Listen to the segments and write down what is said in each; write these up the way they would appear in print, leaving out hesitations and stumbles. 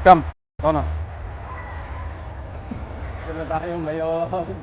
Come. Tono. Ganda tayong ngayon.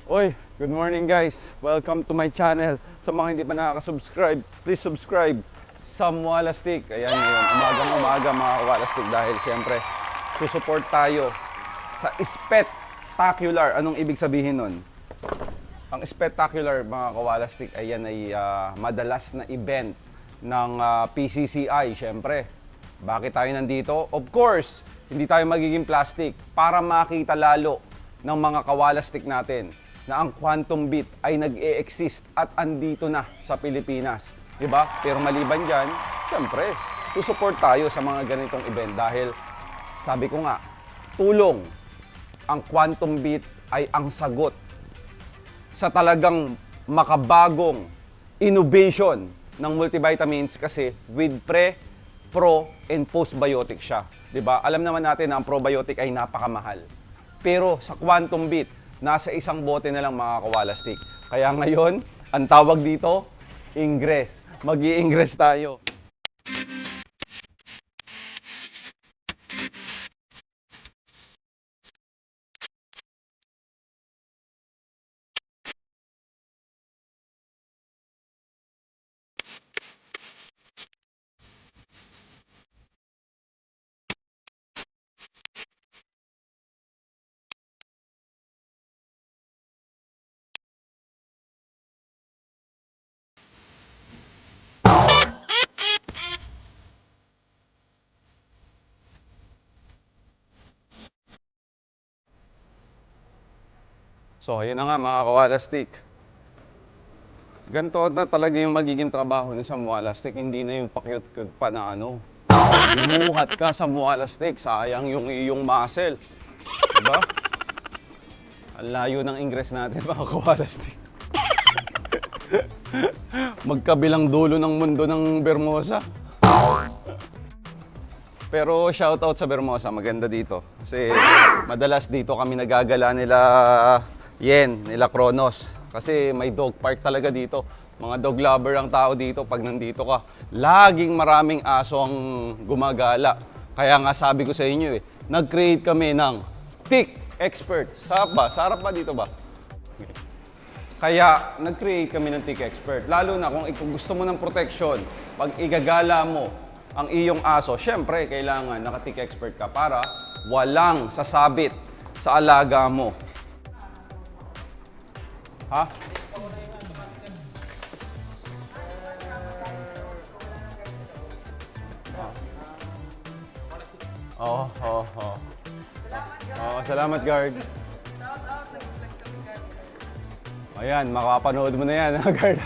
Oy, good morning guys. Welcome to my channel. Sa mga hindi pa nakaka-subscribe, please subscribe. Sam Walastik. Ayan ngayon, umagang-umaga mga Walastik dahil siyempre susupport tayo sa spectacular. Anong ibig sabihin nun? Ang spectacular mga Kawalastik ay yan ay madalas na event ng PCCI siyempre. Bakit tayo nandito? Of course, hindi tayo magiging plastic para makita lalo ng mga Kawalastik natin na ang quantum beat ay nag-e-exist at andito na sa Pilipinas. Diba? Pero maliban dyan, siyempre, susupport tayo sa mga ganitong event dahil sabi ko nga, tulong ang quantum beat ay ang sagot sa talagang makabagong innovation ng multivitamins kasi with pre, pro, and postbiotic siya. Diba? Alam naman natin na ang probiotic ay napakamahal. Pero sa quantum beat, nasa isang bote na lang mga Kawalastik. Kaya ngayon, ang tawag dito, ingress. Mag-i-ingress tayo. So, ayun na nga mga Kawalastik. Ganito na talaga yung magiging trabaho ng Sam Walastik. Hindi na yung pakyut-kyut pa na ano. Bumuhat ka sa Walastik. Sayang yung iyong muscle. Diba? Ang layo ng ingress natin mga Kawalastik. Magkabilang dulo ng mundo ng Bermosa. Pero shoutout sa Bermosa, maganda dito. Kasi madalas dito kami nagagala nila Yen, nila Kronos. Kasi may dog park talaga dito. Mga dog lover ang tao dito pag nandito ka. Laging maraming aso ang gumagala. Kaya nga sabi ko sa inyo nag-create kami ng Tick Expert. Sarap ba? Sarap ba dito ba? Kaya nag-create kami ng Tick Expert. Lalo na kung gusto mo ng protection, pag igagala mo ang iyong aso, syempre kailangan naka-Tick Expert ka para walang sasabit sa alaga mo. Ha? Oo, oo, oo. Salamat guard. Ayan, makapanood mo na yan, guard.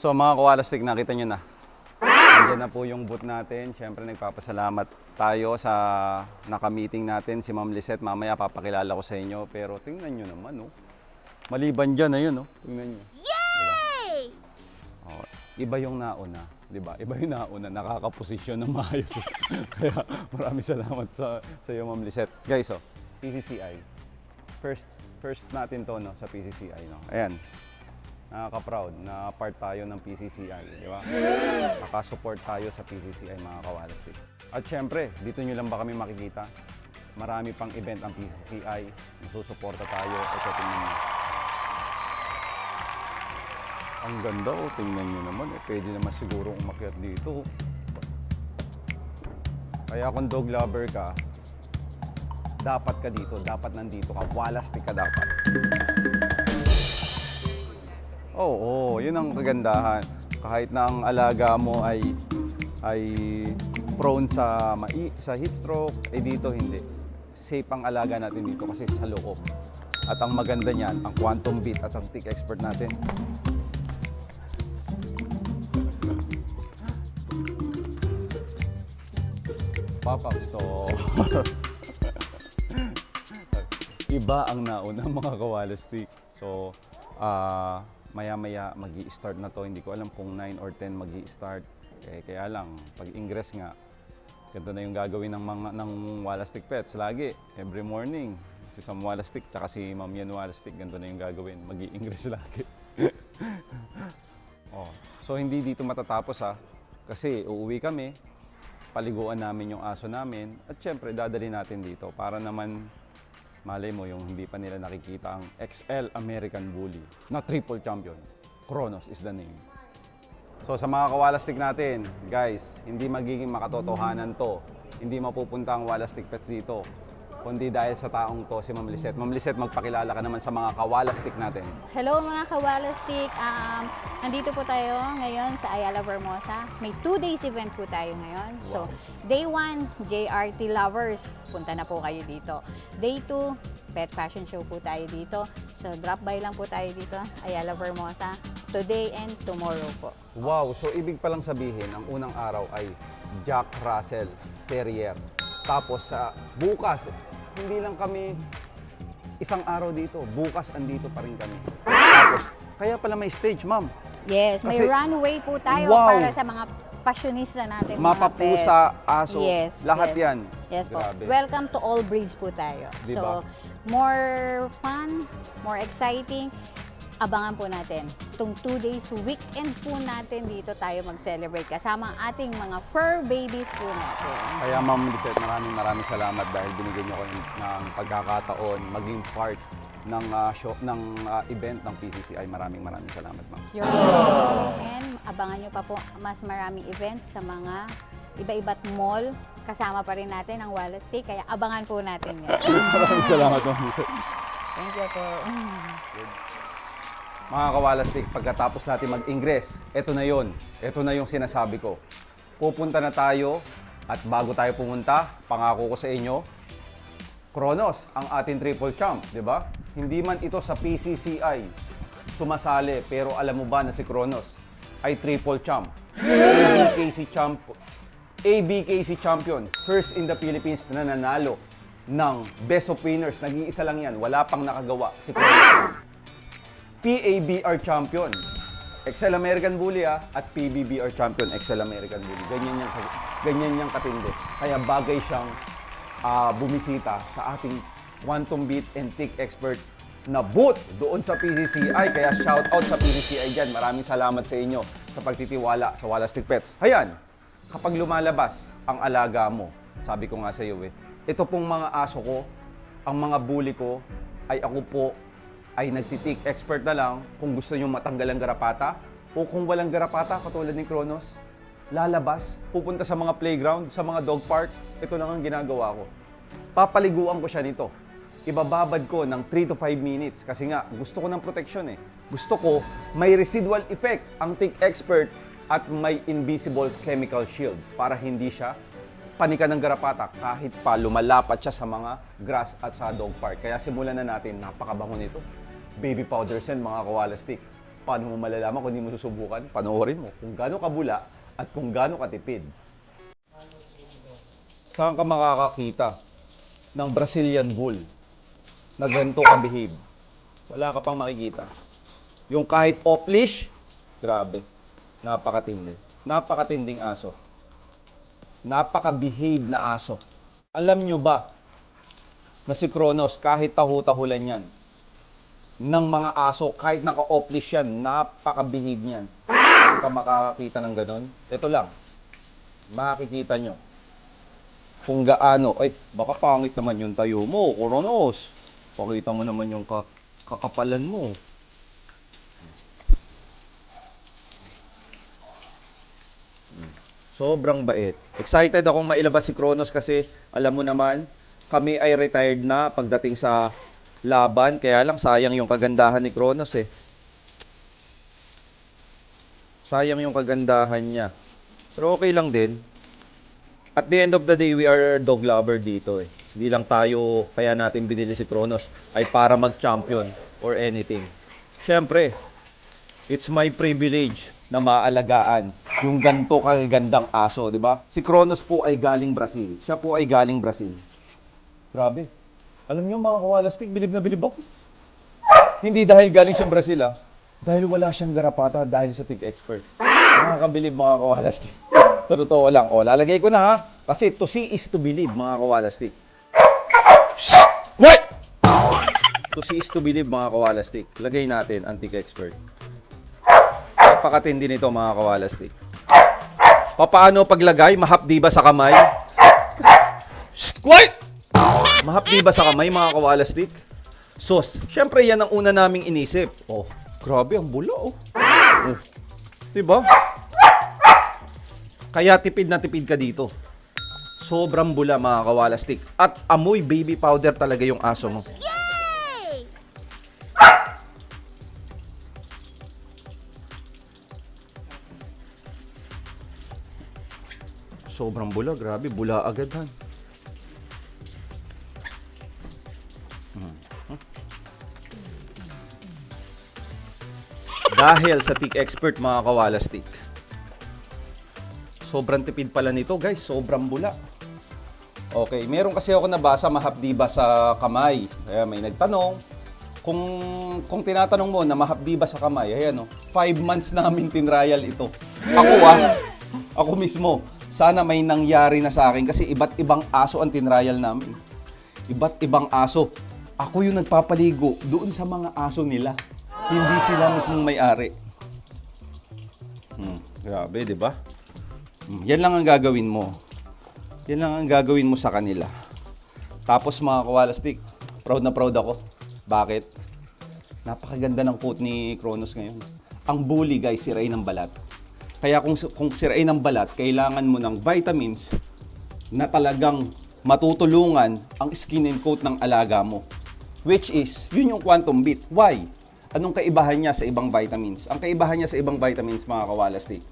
So mga Koalastik, nakita nyo na. Nandiyan na po yung booth natin. Siyempre nagpapasalamat tayo sa naka-meeting natin si Ma'am Lisette. Mamaya papakilala ko sa inyo. Pero tingnan nyo naman, oh. Maliban dyan, ayun, oh. Tingnan nyo. Yay! Oh, iba yung nauna, di ba? Iba yung nauna, nakakaposisyon ng maayos. Kaya maraming salamat sa iyo, Ma'am Lisette. Guys, oh, PCCI. First natin to, no, sa PCCI, no. Ayan. Nakaka-proud na part tayo ng PCCI, di ba? Nakasupport tayo sa PCCI, mga Koalastik. At syempre, dito nyo lang ba kami makikita? Marami pang event ang PCCI. Nasusuporta tayo. Ito, tingnan nyo. Ang ganda, oh. Tingnan nyo naman. Pwede naman siguro umakyat dito. Kaya kung dog lover ka, dapat ka dito. Dapat nandito ka. Walastik ka dapat. Oo, yun ang kagandahan. Kahit na ang alaga mo ay prone sa heat stroke, dito hindi. Safe ang alaga natin dito kasi sa loob. At ang maganda niyan, ang Quantum Beat at ang Tick Expert natin. Pop-up store. Iba ang nauna mga Koalastik. So, maya-maya magi-start na to. Hindi ko alam kung 9 or 10 magi-start. Kaya lang, pag ingress nga, ganito na yung gagawin ng Walastik Pets lagi. Every morning, si Sam Walastik tsaka si Ma'am Yan Walastik, ganito na yung gagawin. Magi-ingress lagi. So, hindi dito matatapos ha. Kasi uuwi kami, paliguan namin yung aso namin, at syempre dadali natin dito para naman malay mo yung hindi pa nila nakikita ang XL American Bully na triple champion. Kronos is the name. So sa mga Koalastik natin, guys, hindi magiging makatotohanan to. Hindi mapupunta ang Walastik Pets dito. Kundi dahil sa taong to, si Ma'am Lisette. Ma'am Lisette, magpakilala ka naman sa mga Koalastik natin. Hello mga Koalastik. Nandito po tayo ngayon sa Ayala Vermosa. May 2 days event po tayo ngayon. Wow. So, Day 1, JRT Lovers. Punta na po kayo dito. Day 2, Pet Fashion Show po tayo dito. So, drop by lang po tayo dito, Ayala Vermosa. Today and tomorrow po. Wow, so ibig palang sabihin, ang unang araw ay Jack Russell Terrier. Tapos sa bukas, hindi lang kami isang araw dito, bukas andito pa rin kami. Tapos, kaya pala may stage, ma'am. Yes, may Kasi- runway po tayo Wow! para sa mga passionista natin, Mapapusa, mga pets. aso, lahat yan. Yes po. Grabe. Welcome to all breeds po tayo. Diba? So, more fun, more exciting. Abangan po natin. Itong 2 days, weekend po natin dito tayo mag-celebrate kasama ang ating mga fur babies po natin. Kaya Ma'am Lisette, maraming salamat dahil binigyan niyo ko ng pagkakataon maging part ng event ng PCCI. Maraming salamat, ma'am. You're welcome. And abangan nyo pa po mas maraming event sa mga iba-iba't mall. Kasama pa rin natin ang Walastik, kaya abangan po natin yan. Maraming salamat, Ma'am Lisette. Thank you po. Mga Koalastik, pagkatapos natin mag-ingress, eto na yon. Eto na yung sinasabi ko. Pupunta na tayo at bago tayo pumunta, pangako ko sa inyo, Kronos, ang ating triple champ, di ba? Hindi man ito sa PCCI sumasali, pero alam mo ba na si Kronos ay triple champ? ABKC champion, first in the Philippines na nanalo ng Best of Winners. Nag-iisa lang yan, wala pang nakagawa si Kronos. PABR champion, XL American Bully at PBBR champion, XL American Bully. Ganyan niyang katindi. Kaya bagay siyang bumisita sa ating Quantum Beat and Tick Expert na booth doon sa PCCI. Kaya shout out sa PCCI dyan. Maraming salamat sa inyo sa pagtitiwala sa Walastik Pets. Hayan, kapag lumalabas ang alaga mo, sabi ko nga sa iyo ito pong mga aso ko, ang mga bully ko, ay ako po ay nagtitik expert na lang kung gusto nyo matanggal ang garapata o kung walang garapata katulad ni Kronos, lalabas, pupunta sa mga playground, sa mga dog park, ito lang ang ginagawa ko. Papaliguan ko siya nito. Ibababad ko ng 3 to 5 minutes kasi nga gusto ko ng protection eh. Gusto ko may residual effect ang Tick Expert at may invisible chemical shield para hindi siya panikan ng garapata kahit pa lumalapat siya sa mga grass at sa dog park. Kaya simulan na natin, napakabango nito. Baby powders yan mga Koalastik. Paano mo malalaman kung hindi mo susubukan? Panoorin mo kung gaano kabula at kung gaano katipid. Saan ka makakakita ng Brazilian bull na ganito ka-behave? Wala ka pang makikita. Yung kahit off-leash, grabe. Napakatindi. Napakatinding aso. Napaka-behave na aso. Alam nyo ba na si Kronos, kahit tahu-tahulan yan, ng mga aso, kahit naka-off-leash yan, napaka-behave niyan. Kung ka makakakita ng ganon, ito lang, makikita nyo kung gaano, ay, baka pangit naman yung tayo mo, Kronos. Pakita mo naman yung kakapalan mo. Sobrang bait. Excited akong mailabas si Kronos kasi alam mo naman, kami ay retired na pagdating sa laban. Kaya lang sayang yung kagandahan ni Kronos eh. Sayang yung kagandahan niya. Pero okay lang din. At the end of the day, we are dog lover dito eh. Hindi lang tayo, kaya natin binili si Kronos ay para mag-champion or anything. Siyempre, it's my privilege na maalagaan yung ganto kagandang aso, di ba? Si Kronos po ay galing Brazil. Siya po ay galing Brazil. Grabe. Alam niyo mga kawalastik, bilib na bilib ako. Hindi dahil galing siyang Brazil dahil wala siyang garapata dahil sa Tig Expert. Nakakabilib mga kawalastik. Totoo lang. O, lalagay ko na ha. Kasi to see is to believe mga kawalastik. What? To see is to believe mga kawalastik. Lagay natin ang Tig Expert. Napakatindi nito mga kawalastik. Paano paglagay? Mahapdi ba sa kamay? Quiet! Mahapdi ba sa kamay mga kawalastik? Sos, syempre yan ang una naming inisip. Oh, grabe ang bula oh. Diba? Kaya tipid na tipid ka dito. Sobrang bula mga kawalastik. At amoy baby powder talaga yung aso mo. Sobrang bula, grabe, bula agad han. Dahil sa Tig Expert mga kawalastik. Sobrang tipid pala nito guys, sobrang bula. Okay, meron kasi ako nabasa mahapdi ba sa kamay. Kaya may nagtanong, kung tinatanong mo na mahapdi ba sa kamay, ayan o, 5 months namin tinrial ito. Ako mismo. Sana may nangyari na sa akin kasi iba't ibang aso ang tinrial namin. Iba't ibang aso. Ako yung nagpapaligo doon sa mga aso nila. Hindi sila mismong may-ari. Grabe, di ba? Yan lang ang gagawin mo. Yan lang ang gagawin mo sa kanila. Tapos mga kawalastik, proud na proud ako. Bakit? Napakaganda ng quote ni Kronos ngayon. Ang bully guys, sirain ng balat. Kaya kung sirain ng balat, kailangan mo ng vitamins na talagang matutulungan ang skin and coat ng alaga mo. Which is, yun yung Quantum Beat. Why? Anong kaibahan niya sa ibang vitamins? Ang kaibahan niya sa ibang vitamins, mga kawalastik,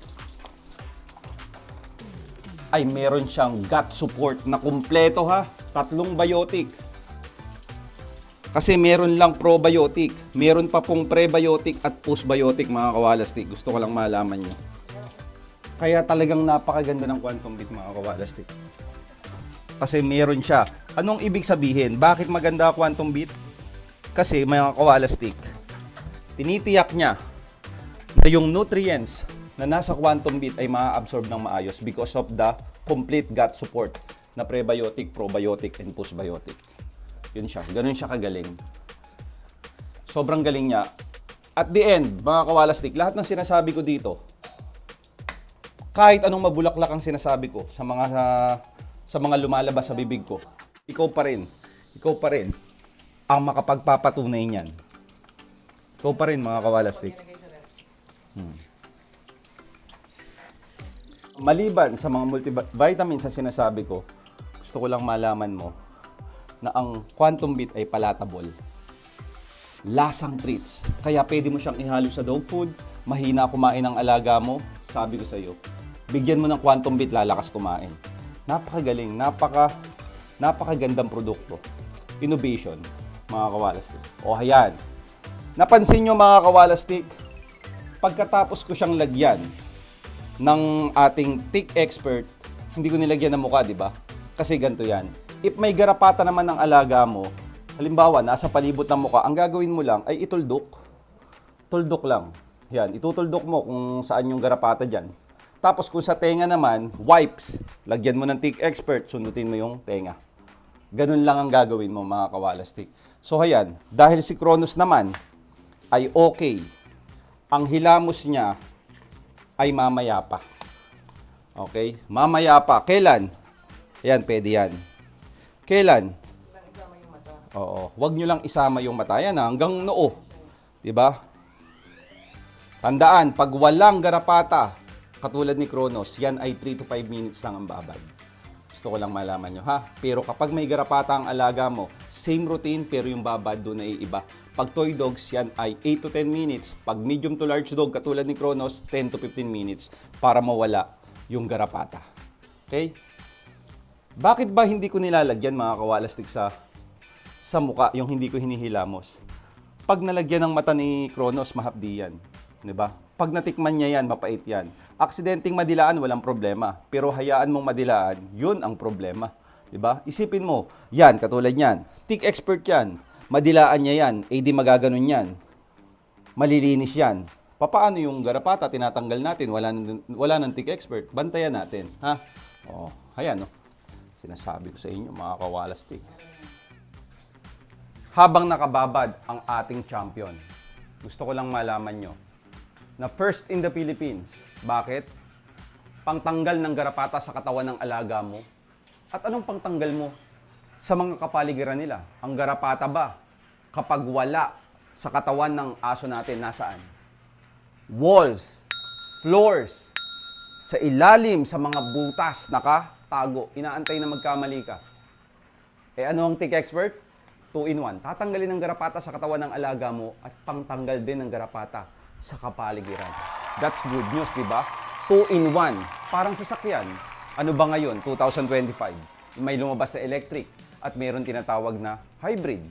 ay meron siyang gut support na kumpleto ha. 3 biotic. Kasi meron lang probiotic. Meron pa pong prebiotic at postbiotic mga kawalastik. Gusto ko lang malaman nyo. Kaya talagang napakaganda ng Quantum Beat mga kawalastik. Kasi meron siya. Anong ibig sabihin? Bakit maganda Quantum Beat? Kasi mga kawalastik, tinitiyak niya na yung nutrients na nasa Quantum Beat ay ma-absorb ng maayos because of the complete gut support na prebiotic, probiotic, and postbiotic. Yun siya. Ganun siya kagaling. Sobrang galing niya. At the end, mga kawalastik, lahat ng sinasabi ko dito, kahit anong mabulaklak ang sinasabi ko sa mga lumalabas sa bibig ko, ikaw pa rin ang makapagpapatunay niyan. Ikaw pa rin mga kawalastik. Maliban sa mga multivitamins na sinasabi ko, gusto ko lang malaman mo na ang Quantum Beat ay palatable. Lasang treats. Kaya pwede mo siyang ihalo sa dog food, mahina kumain ng alaga mo, sabi ko sa iyo. Bigyan mo ng Quantum Beat, lalakas kumain. Napakagaling, napakagandang produkto. Innovation, mga kawalastik. O ayan. Napansin nyo mga kawalastik, Pagkatapos ko siyang lagyan ng ating Tick Expert, hindi ko nilagyan ng mukha, di ba? Kasi ganito yan. If may garapata naman ng alaga mo, halimbawa, nasa palibot ng mukha, ang gagawin mo lang ay ituldok. Tuldok lang. Yan, itutuldok mo kung saan yung garapata dyan. Tapos kung sa tenga naman, wipes. Lagyan mo ng Tick Expert, sundutin mo yung tenga. Ganun lang ang gagawin mo, mga kawalastik. So, ayan, dahil si Kronos naman ay okay, ang hilamos niya ay mamaya pa. Okay? Mamaya pa. Kailan? Ayan, pwede yan. Kailan? Oo. Huwag nyo lang isama yung mata. Yan, hanggang noo. Diba? Tandaan, pag walang garapata, katulad ni Kronos, yan ay 3 to 5 minutes lang ang babad. Gusto ko lang malaman nyo, ha? Pero kapag may garapata ang alaga mo, same routine, pero yung babad doon ay iba. Pag toy dogs, yan ay 8 to 10 minutes. Pag medium to large dog, katulad ni Kronos, 10 to 15 minutes para mawala yung garapata. Okay? Bakit ba hindi ko nilalagyan, mga kawalastik, sa muka, yung hindi ko hinihilamos? Pag nalagyan ng mata ni Kronos, mahapdi yan. Diba? Pag natikman niya yan, mapait yan. Aksidenteng madilaan, walang problema. Pero hayaan mong madilaan, yun ang problema. Diba? Isipin mo, yan, katulad yan. Tick Expert yan. Madilaan niya yan, eh di magaganon yan. Malilinis yan. Paano yung garapata, tinatanggal natin, wala nang Tick Expert. Bantayan natin. Ha? O, ayan, no? Sinasabi ko sa inyo, mga kawalastik. Habang nakababad ang ating champion, gusto ko lang malaman nyo, na first in the Philippines. Bakit? Pangtanggal ng garapata sa katawan ng alaga mo. At anong pangtanggal mo sa mga kapaligiran nila? Ang garapata ba, kapag wala sa katawan ng aso natin, nasaan? Walls, floors, sa ilalim, sa mga butas, nakatago, inaantay na magkamali ka. Eh ano ang Tick Expert? 2-in-1. Tatanggalin ng garapata sa katawan ng alaga mo at pangtanggal din ng garapata sa kapaligiran. That's good news, di ba? 2-in-1. Parang sasakyan. Ano ba ngayon, 2025? May lumabas na electric at mayroon tinatawag na hybrid.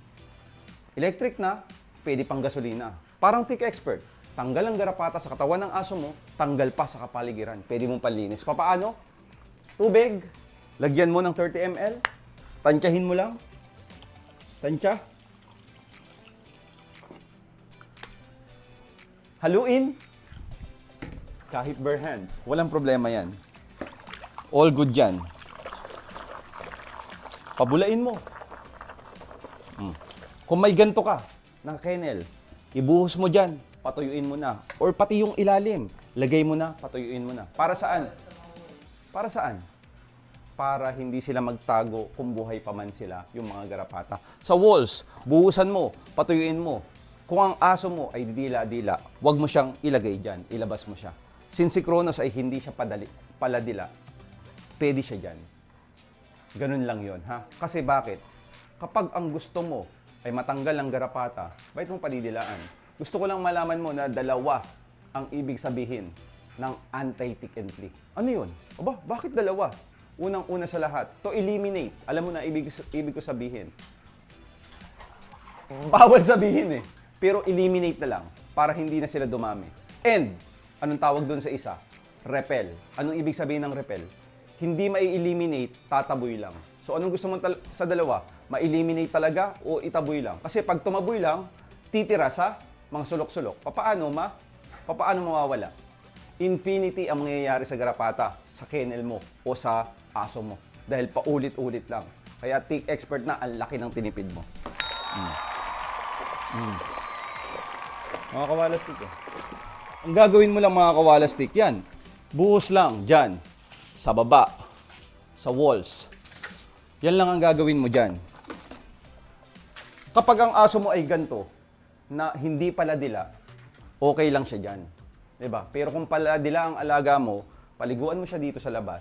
Electric na, pwede pang gasolina. Parang Tick Expert. Tanggal ang garapata sa katawan ng aso mo, tanggal pa sa kapaligiran. Pwede mong panlinis. Paano? Tubig. Lagyan mo ng 30 ml. Tansyahin mo lang. Tansya. Haluin. Kahit bare hands. Walang problema yan. All good yan. Pabulain mo. Kung may ganto ka ng kennel, ibuhos mo dyan. Patuyuin mo na. Or pati yung ilalim. Lagay mo na, patuyuin mo na. Para saan? Para saan? Para hindi sila magtago kung buhay pa man sila, yung mga garapata. Sa walls, buhusan mo, patuyuin mo. Kung ang aso mo ay dila-dila, huwag mo siyang ilagay dyan, ilabas mo siya. Since si Kronos ay hindi siya paladila, pwede siya dyan. Ganun lang yon, ha? Kasi bakit? Kapag ang gusto mo ay matanggal ang garapata, bakit mo padidilaan? Gusto ko lang malaman mo na dalawa ang ibig sabihin ng anti-tick and flea. Ano yun? Aba, bakit dalawa? Unang-una sa lahat, to eliminate. Alam mo na ibig ko sabihin. Bawal sabihin eh. Pero eliminate na lang para hindi na sila dumami. And, anong tawag doon sa isa? Repel. Anong ibig sabihin ng repel? Hindi mai-eliminate, tataboy lang. So, anong gusto mo sa dalawa? Ma-eliminate talaga o itaboy lang? Kasi pag tumaboy lang, titira sa mga sulok-sulok. Paano mawawala? Infinity ang mangyayari sa garapata, sa kennel mo o sa aso mo. Dahil paulit-ulit lang. Kaya Tick Expert na, ang laki ng tinipid mo. Mga kawalastik eh. Ang gagawin mo lang, mga kawalastik, yan. Buhos lang dyan. Sa baba. Sa walls. Yan lang ang gagawin mo dyan. Kapag ang aso mo ay ganito, na hindi paladila, okay lang siya dyan. Diba? Pero kung paladila ang alaga mo, paliguan mo siya dito sa labas,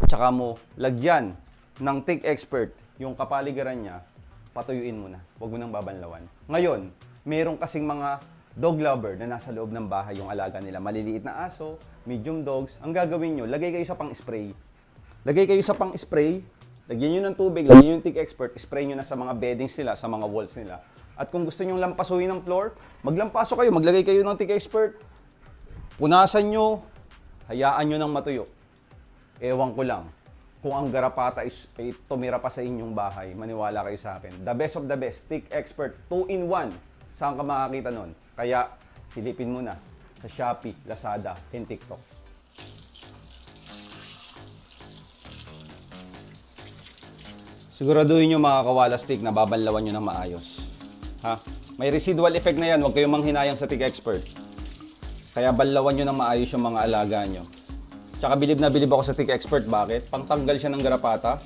tsaka mo lagyan ng Tick Expert yung kapaligiran niya, patuyuin mo na. Huwag mo nang babanlawan. Ngayon, meron kasing mga dog lover na nasa loob ng bahay yung alaga nila. Maliliit na aso, medium dogs. Ang gagawin nyo, lagay kayo sa pang-spray. Lagay kayo sa pang-spray, lagyan nyo ng tubig, lagyan nyo yung Tick Expert, spray nyo na sa mga beddings nila, sa mga walls nila. At kung gusto nyo lampasuhin ng floor, maglampaso kayo, maglagay kayo ng Tick Expert. Punasan nyo, hayaan nyo ng matuyo. Ewan ko lang, kung ang garapata is tumira pa sa inyong bahay, maniwala kayo sa akin. The best of the best, Stick Expert, 2-in-1. Saan ka makakita nun? Kaya silipin mo na sa Shopee, Lazada, and TikTok. Siguraduhin nyo mga kawala stick na babanlawan nyo ng maayos. Ha? May residual effect na yan, huwag kayong manghinayang sa Stick Expert. Kaya banlawan nyo ng maayos yung mga alaga nyo. Tsaka bilib na bilib ako sa Stick Expert. Bakit? Pangtanggal siya ng garapata.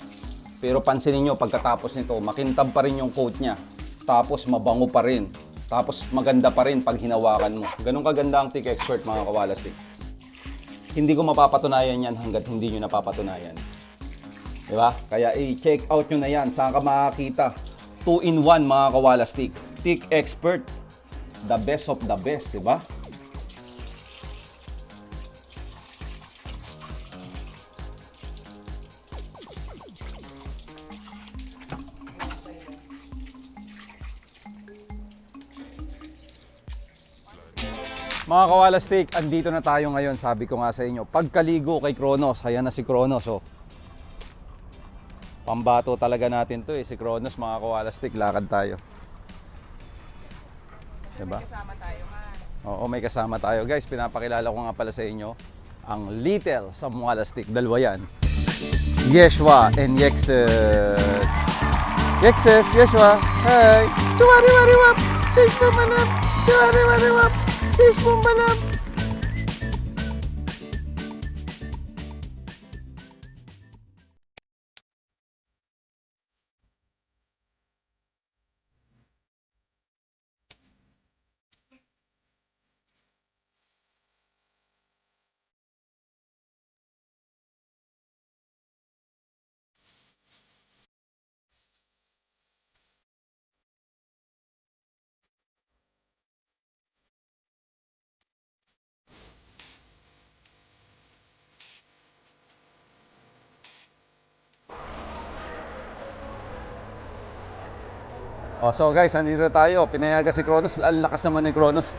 Pero pansinin nyo, pagkatapos nito, makintab pa rin yung coat niya. Tapos mabango pa rin. Tapos maganda pa rin pag hinawakan mo. Ganun kaganda ang Stick Expert mga kawala stick. Hindi ko mapapatunayan yan hanggat hindi nyo napapatunayan. Diba? Kaya i-check out nyo na yan. Saan ka makakita? 2-in-1 mga kawala stick. Stick Expert. The best of the best, diba? Mga kawala stick, andito na tayo ngayon. Sabi ko nga sa inyo, pagkaligo kay Kronos, ayan na si Kronos. Oh. Pambato talaga natin to si Kronos mga kawala stick, lakad tayo. Diba? May kasama tayo nga. Oo, may kasama tayo. Guys, pinapakilala ko nga pala sa inyo ang Little Samuala Stick. Dalawa yan. Yeshua and Yexes. Yexes, Yeshua. Hi. Chuwari-wari-wap. Shish pumalap. Chuwari-wari-wap. Shish pumalap. Oh, so guys, andito tayo. Pinayagan si Kronos. Ang lakas naman ni Kronos.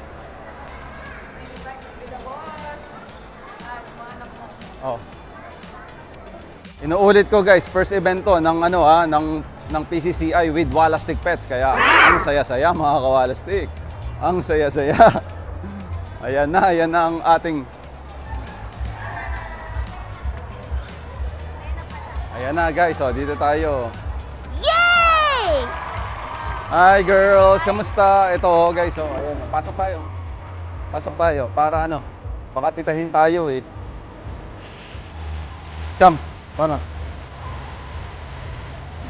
Oh. Inuulit ko guys, first event to ng ng PCCI with Wala Stick Pets. Kaya ang saya-saya mga kawala stick. Ang saya-saya. Ayan na ang ating Ayan na guys, oh, dito tayo. Hi girls, kamusta? Ito oh, guys, oh, ayan, pasok tayo. Pasok tayo para pakatitahin tayo eh. Come, paano?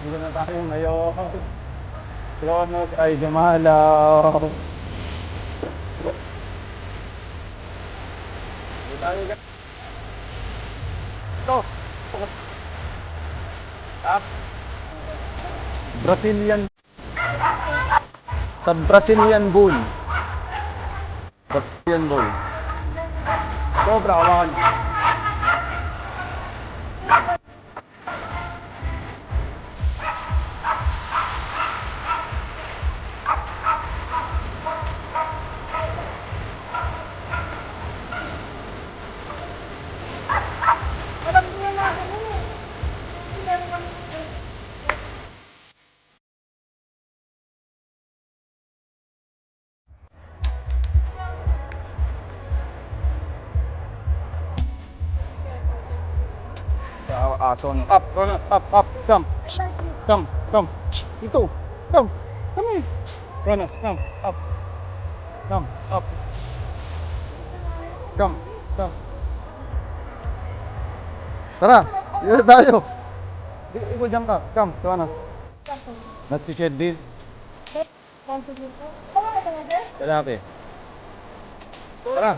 Dito na tayo ngayon. Kronos ay dumalaw. Dito tayo guys. Ito. Up. Brazilian. Sa Brazilian Bull. Brazilian Bull. Sobra, kawakan. Ason up, up, come, ito, come here, Kronos, come, up, come, tara, dito tayo, ikot dyan ka, come, Kronos, not to shed this, lalaki, tara,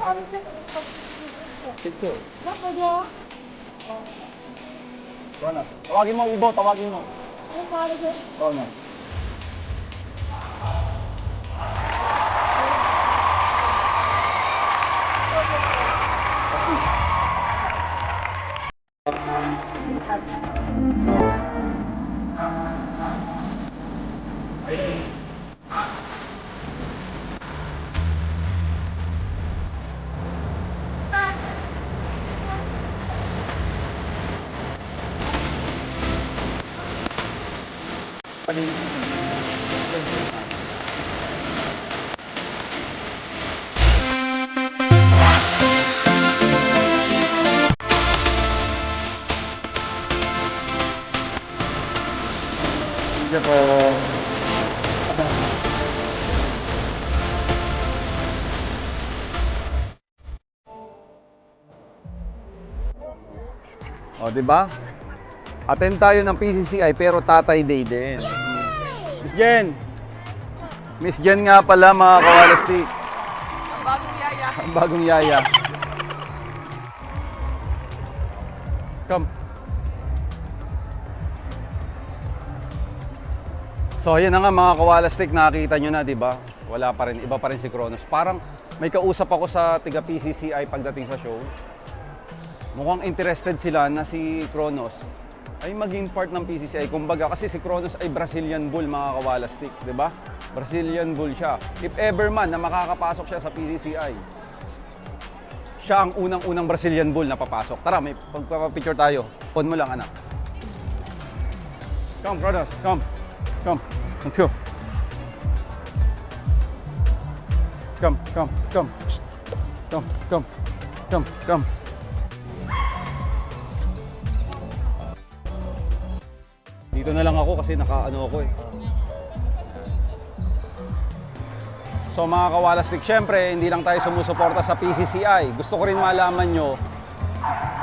dito, Kronos, tawagin mo ibo, tawagin mo. Kronos. panin. Sige po. O, di ba? Attend tayo ng PCCI pero Tatay Day din. Miss Jen! Miss Jen nga pala mga kawalastik. Ang bagong yaya. Ang bagong yaya. Come. So, ayan na nga mga kawalastik, nakakita nyo na, di ba? Wala pa rin, iba pa rin si Kronos. Parang may kausap ako sa tiga PCCI pagdating sa show. Mukhang interested sila na si Kronos ay maging part ng PCCI. Kumbaga, kasi si Kronos ay Brazilian Bull mga kawalastik, di ba? Brazilian Bull siya. If ever man na makakapasok siya sa PCCI, siya ang unang-unang Brazilian Bull na papasok. Tara, may pagpapicture tayo. On mo lang, anak. Come, Kronos, come. Come, let's go. Come, come, come. Psst. Come, come, come, come. Dito na lang ako kasi nakaano ako eh. So mga kawalastik, syempre hindi lang tayo sumusuporta sa PCCI. Gusto ko rin malaman nyo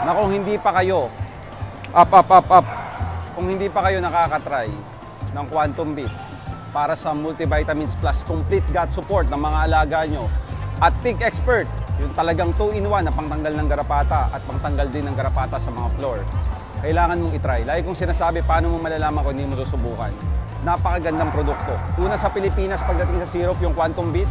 na kung hindi pa kayo, up. Kung hindi pa kayo nakakatry ng Quantum Beef para sa Multivitamins Plus Complete Gut Support ng mga alaga nyo at Tick Expert, yung talagang 2-in-1 na pangtanggal ng garapata at pangtanggal din ng garapata sa mga floor, kailangan mong itry. Lagi kong sinasabi, paano mo malalaman kung hindi mo susubukan? Napakagandang produkto. Una sa Pilipinas pagdating sa syrup, yung Quantum Beef,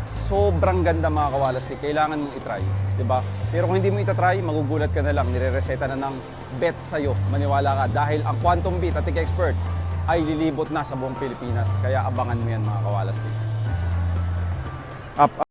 sobrang ganda mga kawalastik. Kailangan mong itry, di ba? Pero kung hindi mo itatry, magugulat ka na lang. Nire-reseta na ng bet sa'yo. Maniwala ka. Dahil ang Quantum Beef at Tick Expert ay lilibot na sa buong Pilipinas. Kaya abangan mo yan mga kawalastik. Up.